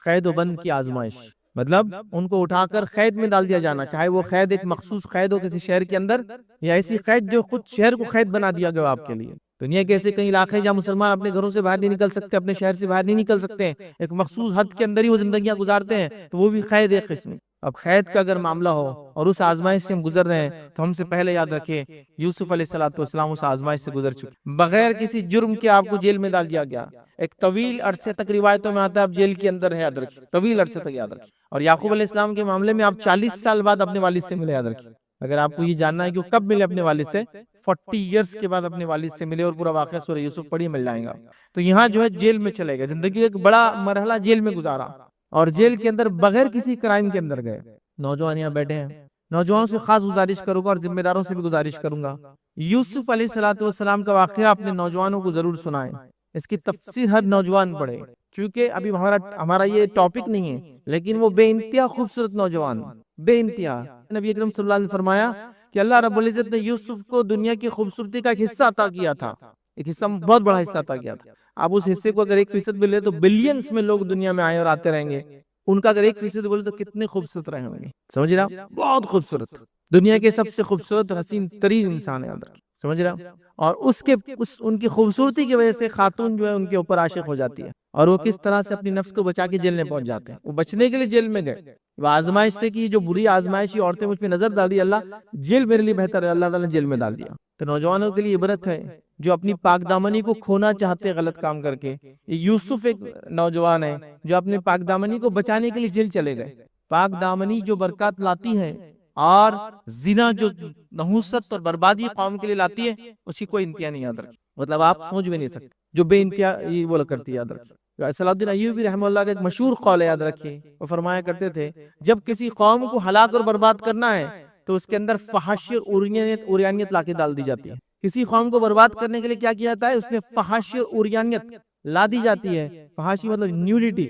قید و بند کی آزمائش، مطلب ان کو اٹھا کر قید میں ڈال دیا جانا، چاہے وہ قید ایک مخصوص قید ہو کسی شہر کے اندر، یا ایسی قید جو خود شہر کو قید بنا دیا گیا آپ کے لیے۔ دنیا کے ایسے کئی علاقے جہاں مسلمان اپنے گھروں سے باہر نہیں نکل سکتے، اپنے شہر سے باہر نہیں نکل سکتے، ایک مخصوص حد کے اندر ہی وہ زندگیاں گزارتے ہیں، تو وہ بھی قید ایک قسم۔ اب قید کا اگر معاملہ ہو اور اس آزمائش سے ہم گزر رہے ہیں تو ہم سے پہلے یاد رکھیں یوسف علیہ السلام اس آزمائش سے گزر چکے، بغیر کسی جرم کے آپ کو جیل میں ڈال دیا گیا، ایک طویل عرصے تک روایتوں میں آتا ہے آپ جیل کے اندر ہے، یاد رکھیں طویل عرصے تک یاد رکھیں۔ اور یعقوب علیہ السلام کے معاملے میں آپ 40 سال بعد اپنے والد سے ملے، یاد رکھیں۔ اگر آپ کو یہ جاننا ہے کہ وہ کب ملے اپنے والد سے، 40 ایئرز کے بعد اپنے والد سے ملے، اور پورا واقعہ سورہ یوسف پڑھی مل جائے گا۔ تو یہاں جو ہے جیل میں چلے گئے، زندگی ایک بڑا مرحلہ جیل میں گزارا، اور جیل کے اندر بغیر کسی کرائم کے اندر گئے۔ نوجوان یہاں بیٹھے ہیں، نوجوانوں سے خاص گزارش کروں گا اور ذمہ داروں سے بھی گزارش کروں گا، یوسف علیہ السلام کا واقعہ اپنے نوجوانوں کو ضرور سنائیں، اس کی تفسیر ہر نوجوان پڑھے، چونکہ ابھی ہمارا یہ ٹاپک نہیں ہے، لیکن وہ بے انتہا خوبصورت نوجوان، بے انتہا۔ نبی اکرم صلی اللہ علیہ وسلم نے فرمایا کہ اللہ رب العزت نے یوسف کو دنیا کی خوبصورتی کا ایک حصہ عطا کیا تھا، ایک حصہ بہت بڑا حصہ عطا کیا تھا۔ آپ اس حصے کو اگر 1% بھی لے تو بلینز میں لوگ دنیا میں آئے اور آتے رہیں گے، ان کا اگر 1% بولے تو کتنے خوبصورت رہیں گے، سمجھ رہے آپ؟ بہت خوبصورت، دنیا کے سب سے خوبصورت حسین ترین انسان ہے، یاد رکھیں، سمجھ رہا ہوں؟ اور ان کی خوبصورتی کی وجہ سے خاتون جو ہے ان کے اوپر عاشق ہو جاتی ہے، اور وہ کس طرح سے اپنی نفس کو بچا کے جیل میں پہنچ جاتے ہیں۔ وہ بچنے کے لیے جیل میں گئے، وہ آزمائش سے کی، جو بری آزمائشی عورتیں مجھ پہ نظر ڈال دی، اللہ جیل میرے لیے بہتر ہے، اللہ تعالیٰ نے جیل میں ڈال دیا۔ تو نوجوانوں کے لیے عبرت ہے جو اپنی پاک دامنی کو کھونا چاہتے غلط کام کر کے۔ یوسف ایک نوجوان ہے جو اپنے پاک دامنی کو بچانے کے لیے جیل چلے گئے۔ پاک دامنی جو برکات لاتی ہے اور زنا جو نحوست اور بربادی قوم کے لیے لاتی ہے، اس کی کوئی انتہا نہیں یاد رکھی، مطلب آپ سوچ بھی نہیں سکتے جو بے انتہا یہ وہ کرتی ہے، یاد رکھیے۔ صلاح الدین ایوبی رحمہ اللہ کا ایک مشہور قول ہے، یاد رکھیے، وہ فرمایا کرتے تھے جب کسی قوم کو ہلاک اور برباد کرنا ہے تو اس کے اندر فحاشی اور عریانیت لا کے ڈال دی جاتی ہے۔ کسی قوم کو برباد کرنے کے لیے کیا کیا جاتا ہے؟ اس میں فحاشی اور عریانیت لا دی جاتی ہے۔ فحاشی مطلب نیوڈیٹی،